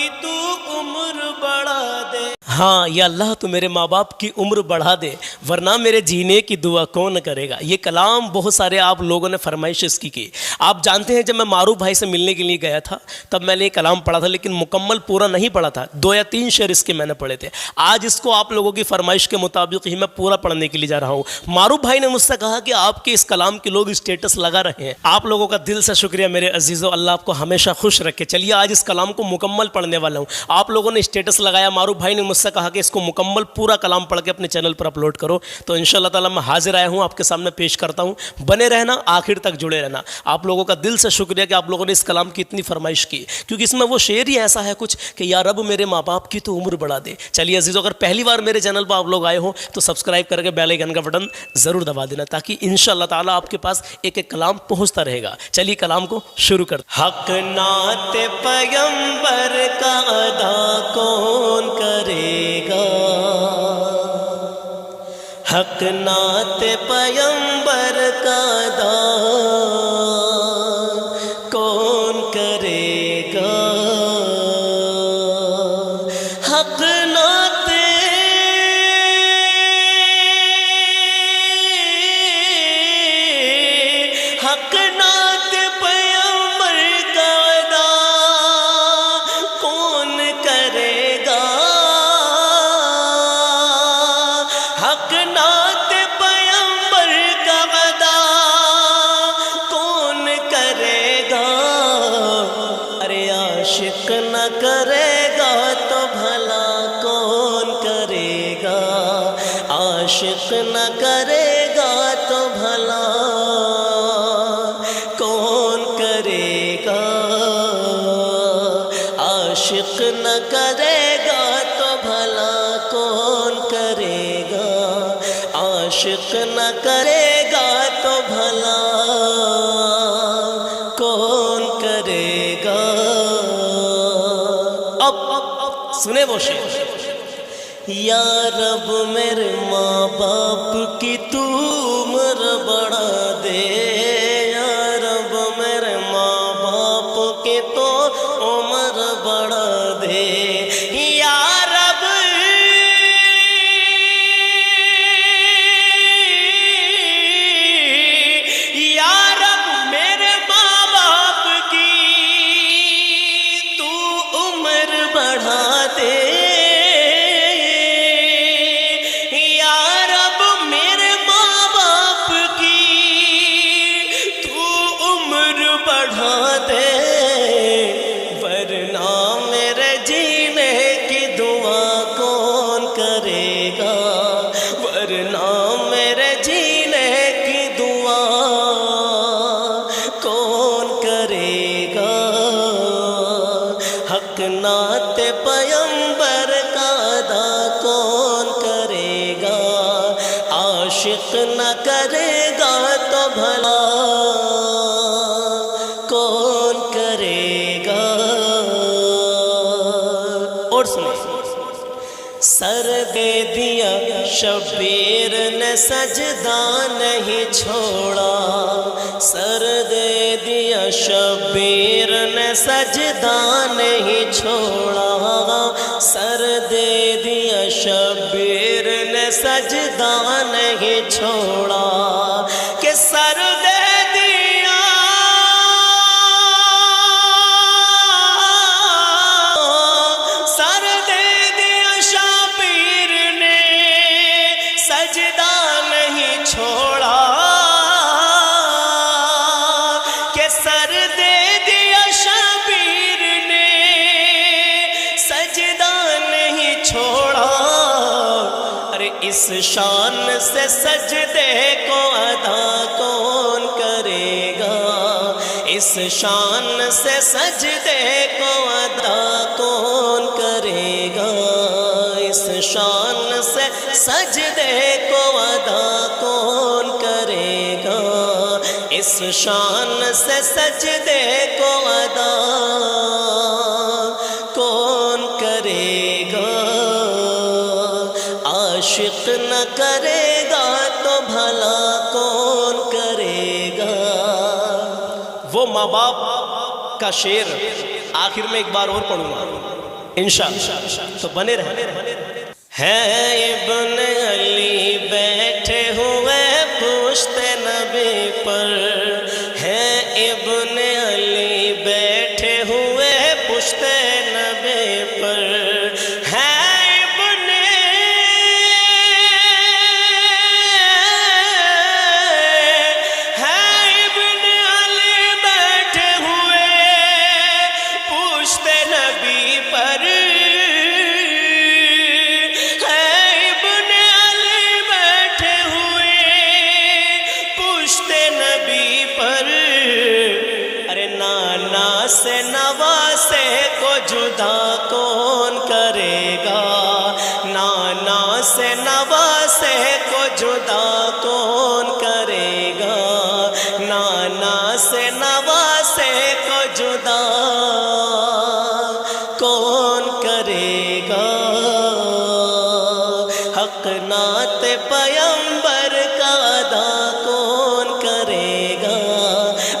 की तू उम्र बढ़ा दे। हाँ या अल्लाह तो मेरे माँ बाप की उम्र बढ़ा दे, वरना मेरे जीने की दुआ कौन करेगा। ये कलाम बहुत सारे आप लोगों ने फरमाइश इसकी की। आप जानते हैं जब मैं मारूफ भाई से मिलने के लिए गया था तब मैंने ये कलाम पढ़ा था, लेकिन मुकम्मल पूरा नहीं पढ़ा था, 2 या 3 शेर इसके मैंने पढ़े थे। आज इसको आप लोगों की फरमाइश के मुताबिक ही मैं पूरा पढ़ने के लिए जा रहा हूँ। मारूफ भाई ने मुझसे कहा कि आपके इस कलाम के लोग स्टेटस लगा रहे हैं। आप लोगों का दिल से शुक्रिया मेरे अजीज़ों, अल्लाह आपको हमेशा खुश रखे। चलिए आज इस कलाम को मुकम्मल पढ़ने वाला हूँ। आप लोगों ने स्टेटस लगाया, मारूफ भाई ने मुझसे कहा कि इसको मुकम्मल पूरा कलाम पढ़ के अपने चैनल पर अपलोड करो, तो इंशाअल्लाह ताला मैं हाजिर आया हूँ, आपके सामने पेश करता हूँ। बने रहना, आखिर तक जुड़े रहना। आप लोगों का दिल से शुक्रिया कि आप लोगों ने इस कलाम की इतनी फरमाइश की, क्योंकि इसमें वो शेर ही ऐसा है कुछ कि या रब मेरे माँ बाप की तो उम्र बढ़ा दे। चलिए अजीज़ों, अगर पहली बार मेरे चैनल पर आप लोग आए हो तो सब्सक्राइब करके बेल आइकन का बटन ज़रूर दबा देना, ताकि इंशाअल्लाह ताला आपके पास एक एक कलाम पहुँचता रहेगा। चलिए कलाम को शुरू कर। हक नात पैगंबर का अदा कौन करेगा, हक नात पैगंबर का अदा कौन करेगा। हक नाते हक नात पैगंबर का अदा कौन करेगा। हक नात पैगंबर का अदा कौन करेगा। अरे आशिक न करेगा तो भला कौन करेगा, आशिक न करेगा तो भला कौन करेगा। आशिक न करेगा तो भला कौन करेगा, आशिक न करेगा तो भला कौन करेगा। अब सुने वो शेर। या रब मेरे माँ बाप की तू उम्र बढ़ा दे, या रब मेरे माँ बाप की तो उम्र बढ़ा दे। या रब या रब मेरे माँ बाप की तू उम्र बढ़ा दे। बढ़ा दे, वरना मेरे जीने की दुआ कौन करेगा, वरना मेरे जीने की दुआ कौन करेगा। हक नात पैगंबर का अदा कौन करेगा, आशिक न करेगा तो भला कौन करेगा। और सुनो, सर दे दिया शबीर ने सजदा नहीं छोड़ा, सर दे दिया शबीर ने सजदा नहीं छोड़ा, सर दे दिया शबीर ने सजदा नहीं छोड़ा। कि सर दे सजदा नहीं छोड़ा, के सर दे दिया शबीर ने सजदा नहीं छोड़ा। अरे इस शान से सजदे को अदा कौन करेगा, इस शान से सजदे को अदा कौन करेगा, इस शान से सजदे को अदा कौन करेगा, इस शान से सजदे को अदा कौन करेगा। आशिक न करेगा तो भला कौन करेगा। वो माँ बाप का शेर आखिर में एक बार और पढ़ूंगा। انشاءاللہ تو بنے رہے ہے ابن علی بیٹھے ہوئے پشت نبی پر ہے ابن علی بیٹھے ہوئے پشت نبی پر سے نواسے کو جدا کون کرے گا نانا سے نواسے کو جدا کون کرے گا نانا سے نواسے کو جدا کون کرے گا حق نعت پیمبر کا ادا کون کرے گا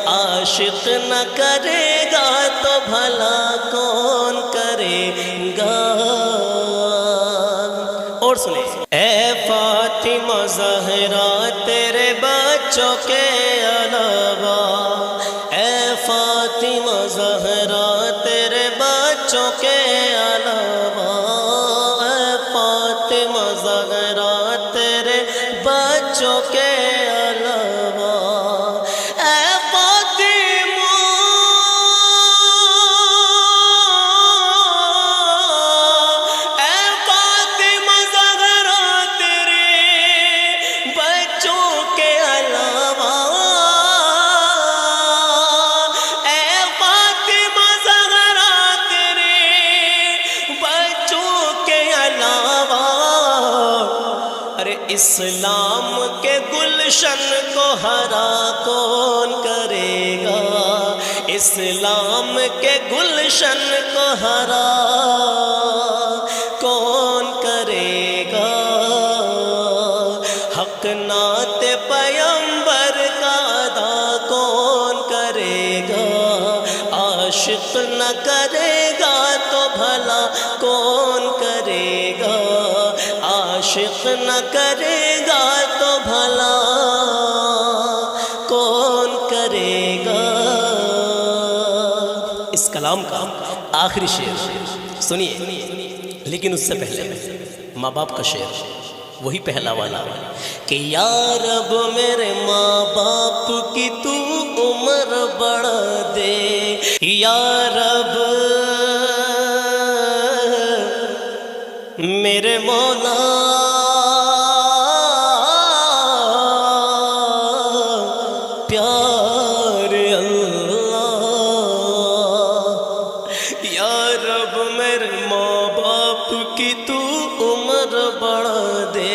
عاشق نہ کرے تو بھلا کون کرے گا اور سنیں اے فاطمہ زہرا تیرے بچوں کے علاوہ اے فاطمہ زہرا تیرے بچوں کے علاوہ اے فاطمہ زہرا تیرے بچوں کے علاوہ اسلام کے گلشن کو ہرا کون کرے گا اسلام کے گلشن کو ہرا کون کرے گا حق نعت پیمبر کا ادا کون کرے گا عاشق نہ کرے گا تو بھلا کون کرے گا عاشق نہ کرے گا تو بھلا کون کرے گا اس کلام کا آخری شعر سنیے لیکن اس سے پہلے ماں باپ کا شعر وہی پہلا والا کہ یا رب میرے ماں باپ کی تو عمر بڑھا دے یا رب میرے مولا پیار اللہ یا رب میرے ماں باپ کی تو عمر بڑھا دے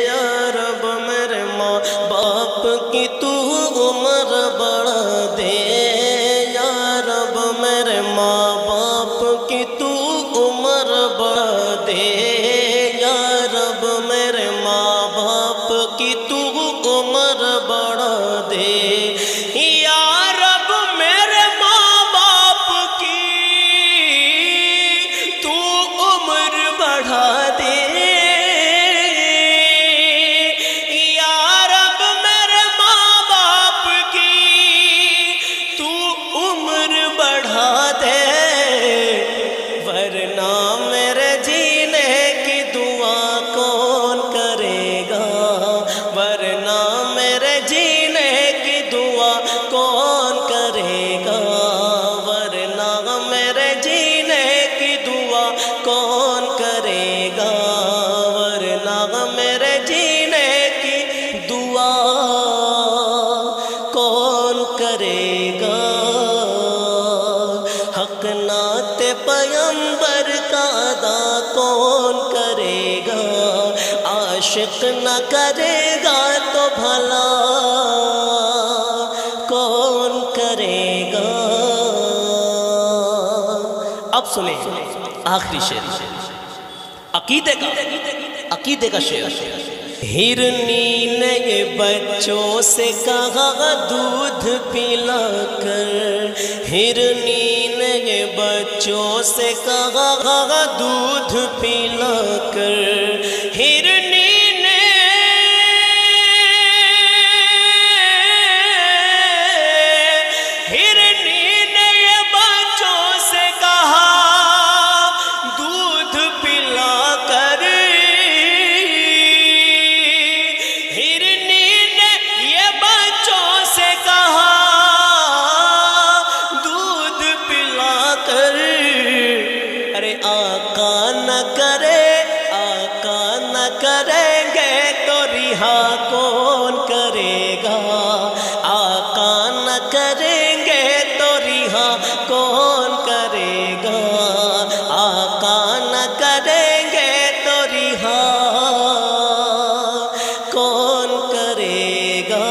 یا رب میرے ماں باپ کی تو عمر بڑھا دے یا رب میرے ماں باپ کی تو عمر بڑھا دے یا رب میرے ماں باپ کی تو عمر بڑھا دے یا رب میرے ماں باپ کی تو عمر بڑھا دے یا رب میرے ماں باپ کی تو عمر بڑھا دے ورنہ میرے جینے کی دعا کون کرے گا ورنہ میرے جینے کی دعا کون کرے گا ورنہ میرے جینے کی دعا کون کرے گا ورنہ میرے جینے کی دعا کون کرے گا حق نعت پیمبر کا ادا کون کرے گا عاشق نہ کرے گا تو بھلا کون کرے گا اب سنیں آخری شعر عقیدے کا شعر ہرنی نے یہ بچوں سے کہا دودھ پلا کر، ہرنی نے یہ بچوں سے کہا دودھ پلا کر، ہرنی کریں گے تو رہا کون کرے گا، آقا نہ کریں گے تو رہا کون کرے گا، آقا نہ کریں گے تو رہا کون کرے گا،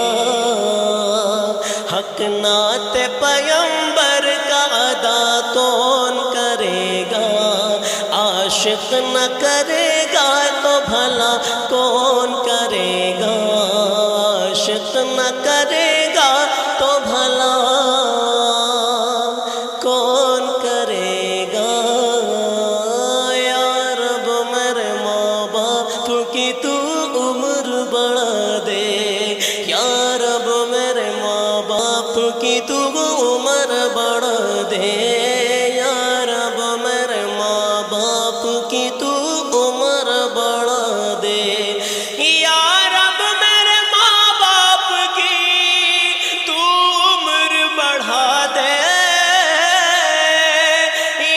حق نعت پیغمبر کا ادا کون کرے گا، عاشق نہ کرے گا تو بھلا کون کرے گا، عاشق نہ کرے گا تو بھلا کون کرے گا، یا رب میرے ماں باپ کی تو عمر بڑھا دے، یا رب میرے ماں باپ کی تو عمر بڑھا دے، یا رب میرے ماں باپ کی تو عمر بڑھا دے، یا رب میرے ماں باپ کی تو عمر بڑھا دے،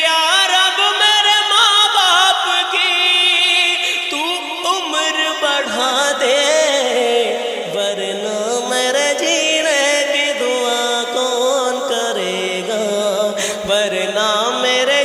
یا رب میرے ماں باپ کی تو عمر بڑھا دے، ورنہ میرے جینے کی دعا کون کرے گا، ورنہ میرے